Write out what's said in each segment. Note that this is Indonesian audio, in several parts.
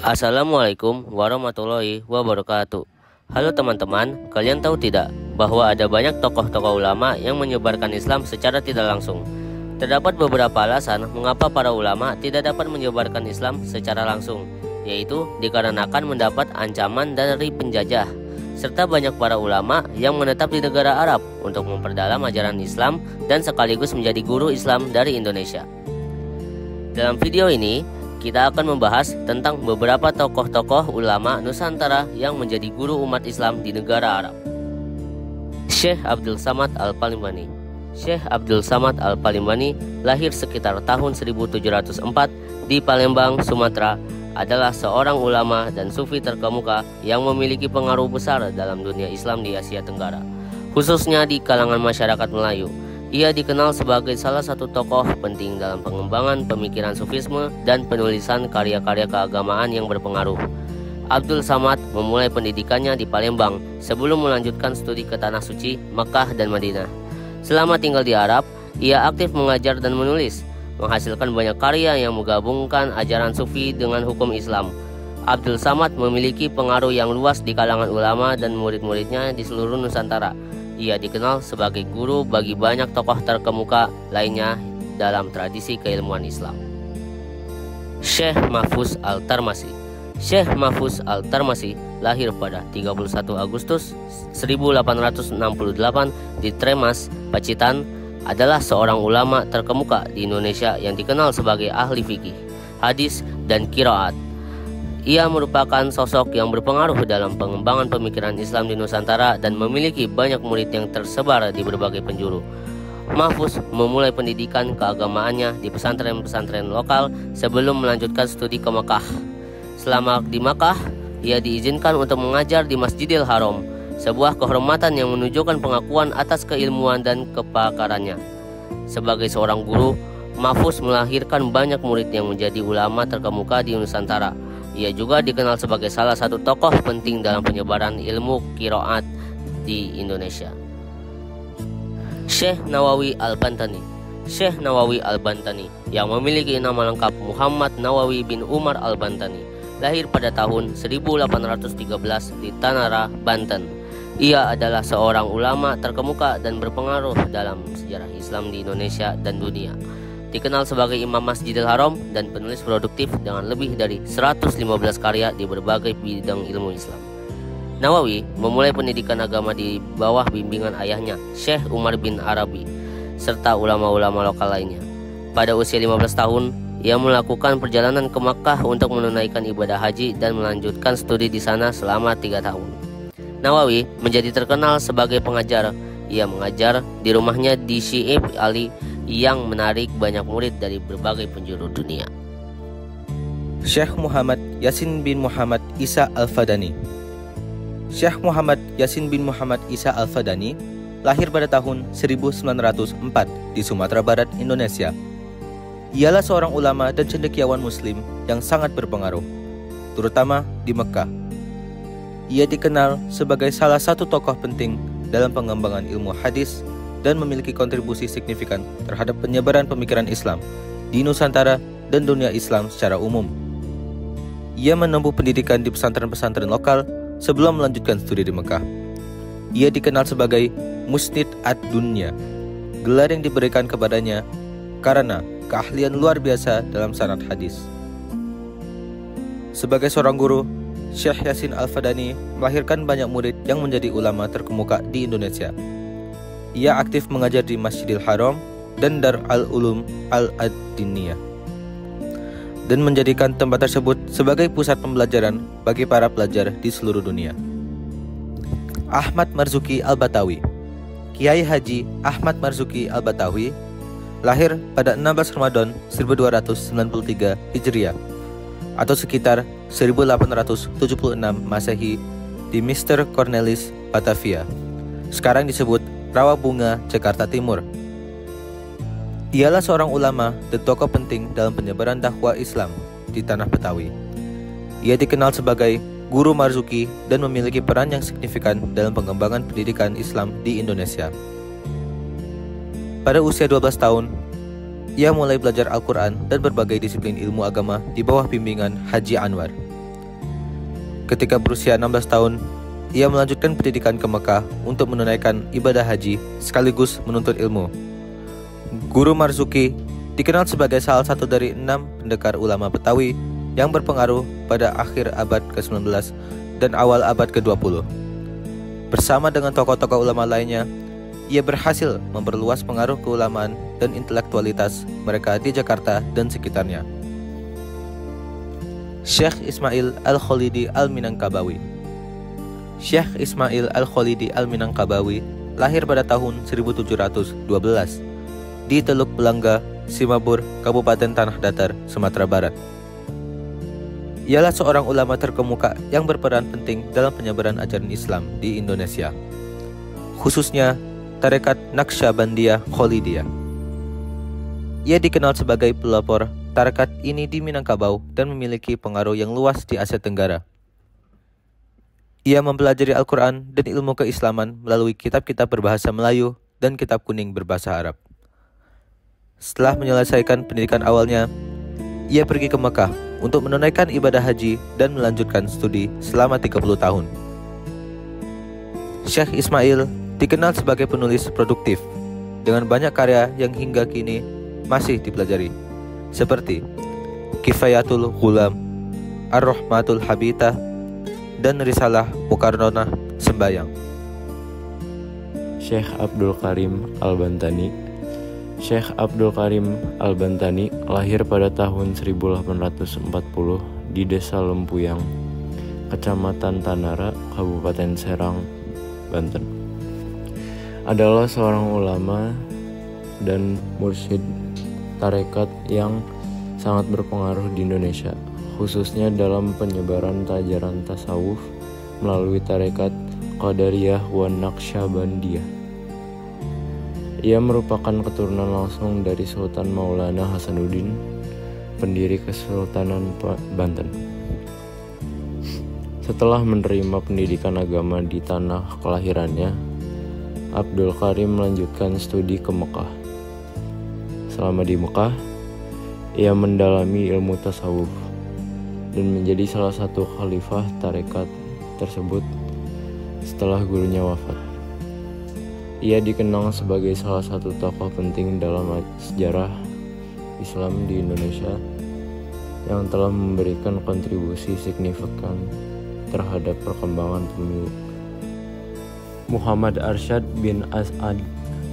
Assalamualaikum warahmatullahi wabarakatuh. Halo teman-teman, kalian tahu tidak bahwa ada banyak tokoh-tokoh ulama yang menyebarkan Islam secara tidak langsung? Terdapat beberapa alasan mengapa para ulama tidak dapat menyebarkan Islam secara langsung, yaitu dikarenakan mendapat ancaman dari penjajah, serta banyak para ulama yang menetap di negara Arab untuk memperdalam ajaran Islam dan sekaligus menjadi guru Islam dari Indonesia. Dalam video ini, kita akan membahas tentang beberapa tokoh-tokoh ulama Nusantara yang menjadi guru umat Islam di negara Arab. Syekh Abdul Samad Al-Palimbani. Syekh Abdul Samad Al-Palimbani lahir sekitar tahun 1704 di Palembang, Sumatera, adalah seorang ulama dan sufi terkemuka yang memiliki pengaruh besar dalam dunia Islam di Asia Tenggara, khususnya di kalangan masyarakat Melayu. Ia dikenal sebagai salah satu tokoh penting dalam pengembangan pemikiran sufisme dan penulisan karya-karya keagamaan yang berpengaruh. Abdul Samad memulai pendidikannya di Palembang sebelum melanjutkan studi ke Tanah Suci, Makkah dan Madinah. Selama tinggal di Arab, ia aktif mengajar dan menulis, menghasilkan banyak karya yang menggabungkan ajaran sufi dengan hukum Islam. Abdul Samad memiliki pengaruh yang luas di kalangan ulama dan murid-muridnya di seluruh Nusantara. Ia dikenal sebagai guru bagi banyak tokoh terkemuka lainnya dalam tradisi keilmuan Islam. Syekh Mahfuz Al-Tarmasi. Syekh Mahfuz Al-Tarmasi lahir pada 31 Agustus 1868 di Tremas, Pacitan, adalah seorang ulama terkemuka di Indonesia yang dikenal sebagai ahli fikih, hadis, dan qiraat. Ia merupakan sosok yang berpengaruh dalam pengembangan pemikiran Islam di Nusantara dan memiliki banyak murid yang tersebar di berbagai penjuru. Mahfuz memulai pendidikan keagamaannya di pesantren-pesantren lokal sebelum melanjutkan studi ke Makkah. Selama di Makkah, ia diizinkan untuk mengajar di Masjidil Haram, sebuah kehormatan yang menunjukkan pengakuan atas keilmuan dan kepakarannya. Sebagai seorang guru, Mahfuz melahirkan banyak murid yang menjadi ulama terkemuka di Nusantara. Ia juga dikenal sebagai salah satu tokoh penting dalam penyebaran ilmu qiraat di Indonesia. Syekh Nawawi Al-Bantani. Syekh Nawawi Al-Bantani yang memiliki nama lengkap Muhammad Nawawi bin Umar Al-Bantani, lahir pada tahun 1813 di Tanara, Banten. Ia adalah seorang ulama terkemuka dan berpengaruh dalam sejarah Islam di Indonesia dan dunia. Dikenal sebagai Imam Masjidil Haram dan penulis produktif dengan lebih dari 115 karya di berbagai bidang ilmu Islam. Nawawi memulai pendidikan agama di bawah bimbingan ayahnya, Syekh Umar bin Arabi, serta ulama-ulama lokal lainnya. Pada usia 15 tahun, ia melakukan perjalanan ke Makkah untuk menunaikan ibadah haji dan melanjutkan studi di sana selama 3 tahun. Nawawi menjadi terkenal sebagai pengajar. Ia mengajar di rumahnya di Syi'ib Ali yang menarik banyak murid dari berbagai penjuru dunia. Syekh Muhammad Yasin bin Muhammad Isa Al-Fadani. Syekh Muhammad Yasin bin Muhammad Isa Al-Fadani lahir pada tahun 1904 di Sumatera Barat, Indonesia. Ialah seorang ulama dan cendekiawan muslim yang sangat berpengaruh, terutama di Mekah. Ia dikenal sebagai salah satu tokoh penting dalam pengembangan ilmu hadis dan memiliki kontribusi signifikan terhadap penyebaran pemikiran Islam di Nusantara dan dunia Islam secara umum. Ia menempuh pendidikan di pesantren-pesantren lokal sebelum melanjutkan studi di Mekah. Ia dikenal sebagai Musnid ad-Dunya, gelar yang diberikan kepadanya karena keahlian luar biasa dalam sanad hadis. Sebagai seorang guru, Syekh Yasin Al-Fadani melahirkan banyak murid yang menjadi ulama terkemuka di Indonesia. Ia aktif mengajar di Masjidil Haram dan Dar al-Ulum al-Ad-Diniyah dan menjadikan tempat tersebut sebagai pusat pembelajaran bagi para pelajar di seluruh dunia. Ahmad Marzuki Al-Batawi. Kiai Haji Ahmad Marzuki Al-Batawi lahir pada 16 Ramadan 1293 Hijriah atau sekitar 1876 Masehi di Mr. Cornelis, Batavia, sekarang disebut Rawabunga, Jakarta Timur. Ialah seorang ulama dan tokoh penting dalam penyebaran dakwah Islam di tanah Betawi. Ia dikenal sebagai Guru Marzuki dan memiliki peran yang signifikan dalam pengembangan pendidikan Islam di Indonesia. Pada usia 12 tahun, ia mulai belajar Al-Quran dan berbagai disiplin ilmu agama di bawah bimbingan Haji Anwar. Ketika berusia 16 tahun, ia melanjutkan pendidikan ke Mekah untuk menunaikan ibadah haji sekaligus menuntut ilmu. Guru Marzuki dikenal sebagai salah satu dari 6 pendekar ulama Betawi yang berpengaruh pada akhir abad ke-19 dan awal abad ke-20. Bersama dengan tokoh-tokoh ulama lainnya, ia berhasil memperluas pengaruh keulamaan dan intelektualitas mereka di Jakarta dan sekitarnya. Syekh Ismail Al-Khalidi Al-Minangkabawi. Syekh Ismail Al-Khalidi Al-Minangkabawi lahir pada tahun 1712 di Teluk Belangga, Simabur, Kabupaten Tanah Datar, Sumatera Barat. Ialah seorang ulama terkemuka yang berperan penting dalam penyebaran ajaran Islam di Indonesia, khususnya tarekat Naqsyabandiyah Khalidiyah. Ia dikenal sebagai pelopor tarekat ini di Minangkabau dan memiliki pengaruh yang luas di Asia Tenggara. Ia mempelajari Al-Quran dan ilmu keislaman melalui kitab-kitab berbahasa Melayu dan kitab kuning berbahasa Arab. Setelah menyelesaikan pendidikan awalnya, ia pergi ke Mekah untuk menunaikan ibadah haji dan melanjutkan studi selama 30 tahun. Syekh Ismail dikenal sebagai penulis produktif dengan banyak karya yang hingga kini masih dipelajari, seperti Kifayatul Ghulam, Ar-Rahmatul Habitah, dan Risalah Mukarronah Sembayang. Syekh Abdul Karim Al-Bantani. Syekh Abdul Karim Al-Bantani lahir pada tahun 1840 di Desa Lempuyang, Kecamatan Tanara, Kabupaten Serang, Banten. Adalah seorang ulama dan mursyid tarekat yang sangat berpengaruh di Indonesia, khususnya dalam penyebaran ajaran tasawuf melalui tarekat Qadariyah wa Naqsyabandiyah. Ia merupakan keturunan langsung dari Sultan Maulana Hasanuddin, pendiri Kesultanan Banten. Setelah menerima pendidikan agama di tanah kelahirannya, Abdul Karim melanjutkan studi ke Mekah. Selama di Mekah, ia mendalami ilmu tasawuf dan menjadi salah satu khalifah tarekat tersebut setelah gurunya wafat. Ia dikenal sebagai salah satu tokoh penting dalam sejarah Islam di Indonesia yang telah memberikan kontribusi signifikan terhadap perkembangan pemilu. Muhammad Arsyad bin As'ad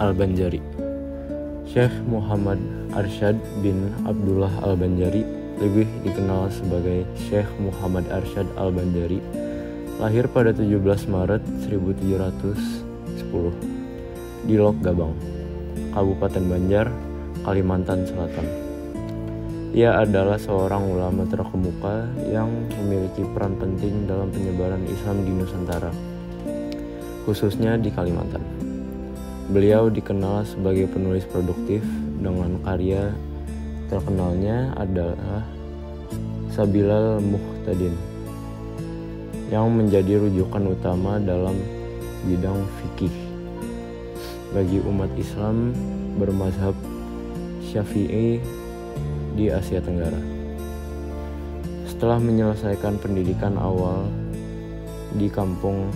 Al-Banjari. Syekh Muhammad Arsyad bin Abdullah Al-Banjari, lebih dikenal sebagai Syekh Muhammad Arsyad Al-Banjari, lahir pada 17 Maret 1710 di Lok Gabang, Kabupaten Banjar, Kalimantan Selatan. Ia adalah seorang ulama terkemuka yang memiliki peran penting dalam penyebaran Islam di Nusantara, khususnya di Kalimantan. Beliau dikenal sebagai penulis produktif dengan karya terkenalnya adalah Sabilal Muhtadin yang menjadi rujukan utama dalam bidang fikih bagi umat Islam bermazhab Syafi'i di Asia Tenggara. Setelah menyelesaikan pendidikan awal di kampung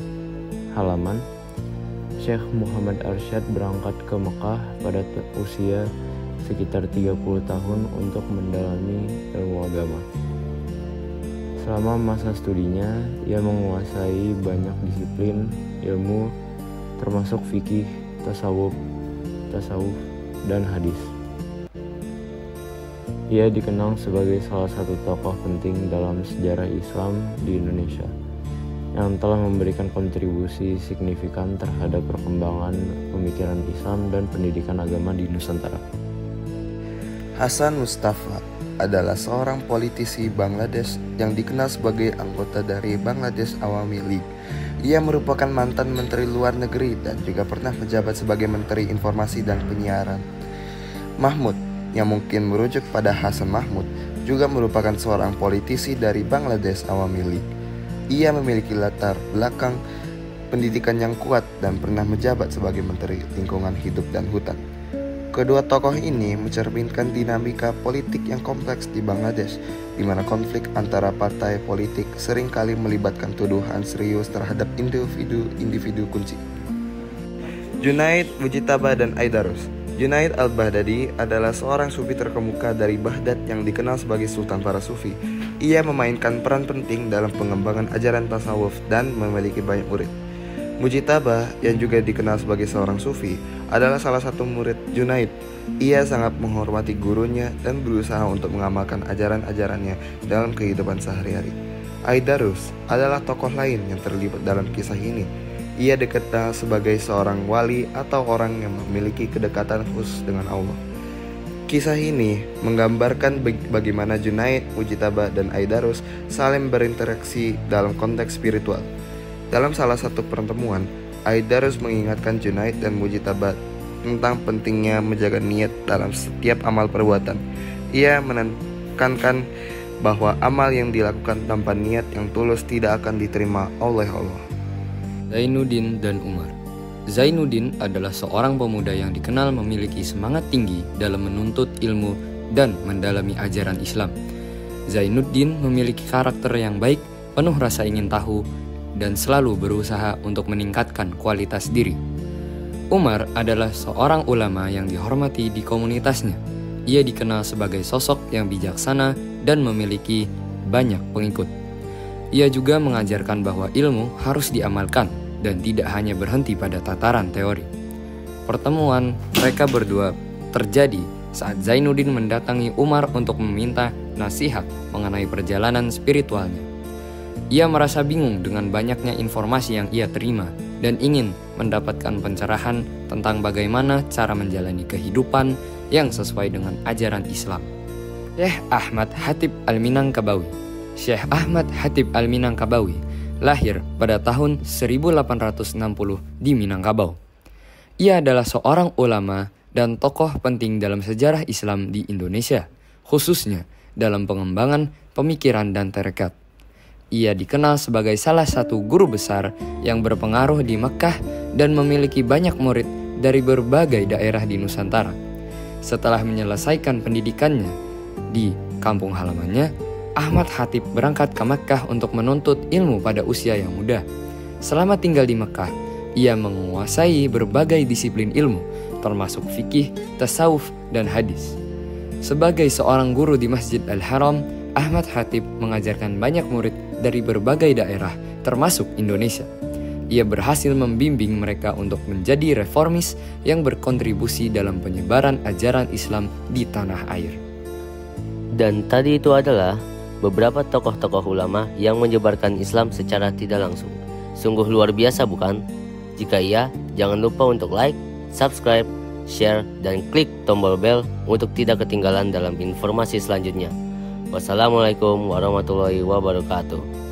halaman, Syekh Muhammad Arsyad berangkat ke Mekah pada usia sekitar 30 tahun untuk mendalami ilmu agama. Selama masa studinya, ia menguasai banyak disiplin ilmu termasuk fikih, tasawuf, dan hadis. Ia dikenal sebagai salah satu tokoh penting dalam sejarah Islam di Indonesia yang telah memberikan kontribusi signifikan terhadap perkembangan pemikiran Islam dan pendidikan agama di Nusantara. Hasan Mustafa adalah seorang politisi Bangladesh yang dikenal sebagai anggota dari Bangladesh Awami League. Ia merupakan mantan Menteri Luar Negeri dan juga pernah menjabat sebagai Menteri Informasi dan Penyiaran. Mahmud, yang mungkin merujuk pada Hasan Mahmud, juga merupakan seorang politisi dari Bangladesh Awami League. Ia memiliki latar belakang pendidikan yang kuat dan pernah menjabat sebagai Menteri Lingkungan Hidup dan Hutan. Kedua tokoh ini mencerminkan dinamika politik yang kompleks di Bangladesh, di mana konflik antara partai politik seringkali melibatkan tuduhan serius terhadap individu kunci. Junaid, Mujitaba, dan Aidarus. Junaid al-Baghdadi adalah seorang sufi terkemuka dari Baghdad yang dikenal sebagai Sultan para Sufi. Ia memainkan peran penting dalam pengembangan ajaran tasawuf dan memiliki banyak murid. Mujitaba, yang juga dikenal sebagai seorang sufi, adalah salah satu murid Junaid. Ia sangat menghormati gurunya dan berusaha untuk mengamalkan ajaran-ajarannya dalam kehidupan sehari-hari. Aidarus adalah tokoh lain yang terlibat dalam kisah ini. Ia dikenal sebagai seorang wali atau orang yang memiliki kedekatan khusus dengan Allah. Kisah ini menggambarkan bagaimana Junaid, Mujitaba, dan Aidarus saling berinteraksi dalam konteks spiritual. Dalam salah satu pertemuan, Aidarus mengingatkan Junaid dan Mujitaba tentang pentingnya menjaga niat dalam setiap amal perbuatan. Ia menekankan bahwa amal yang dilakukan tanpa niat yang tulus tidak akan diterima oleh Allah. Zainuddin dan Umar. Zainuddin adalah seorang pemuda yang dikenal memiliki semangat tinggi dalam menuntut ilmu dan mendalami ajaran Islam. Zainuddin memiliki karakter yang baik, penuh rasa ingin tahu, dan selalu berusaha untuk meningkatkan kualitas diri. Umar adalah seorang ulama yang dihormati di komunitasnya. Ia dikenal sebagai sosok yang bijaksana dan memiliki banyak pengikut. Ia juga mengajarkan bahwa ilmu harus diamalkan dan tidak hanya berhenti pada tataran teori. Pertemuan mereka berdua terjadi saat Zainuddin mendatangi Umar untuk meminta nasihat mengenai perjalanan spiritualnya. Ia merasa bingung dengan banyaknya informasi yang ia terima dan ingin mendapatkan pencerahan tentang bagaimana cara menjalani kehidupan yang sesuai dengan ajaran Islam. Syekh Ahmad Khatib Al-Minangkabawi. Syekh Ahmad Khatib Al-Minangkabawi lahir pada tahun 1860 di Minangkabau. Ia adalah seorang ulama dan tokoh penting dalam sejarah Islam di Indonesia, khususnya dalam pengembangan pemikiran dan tarekat. Ia dikenal sebagai salah satu guru besar yang berpengaruh di Mekkah dan memiliki banyak murid dari berbagai daerah di Nusantara. Setelah menyelesaikan pendidikannya di kampung halamannya, Ahmad Khatib berangkat ke Mekkah untuk menuntut ilmu pada usia yang muda. Selama tinggal di Mekkah, ia menguasai berbagai disiplin ilmu, termasuk fikih, tasawuf, dan hadis. Sebagai seorang guru di Masjid Al-Haram, Ahmad Khatib mengajarkan banyak murid dari berbagai daerah, termasuk Indonesia. Ia berhasil membimbing mereka untuk menjadi reformis yang berkontribusi dalam penyebaran ajaran Islam di tanah air. Dan tadi itu adalah beberapa tokoh-tokoh ulama yang menyebarkan Islam secara tidak langsung. Sungguh luar biasa bukan? Jika iya, jangan lupa untuk like, subscribe, share, dan klik tombol bel untuk tidak ketinggalan dalam informasi selanjutnya. Wassalamualaikum warahmatullahi wabarakatuh.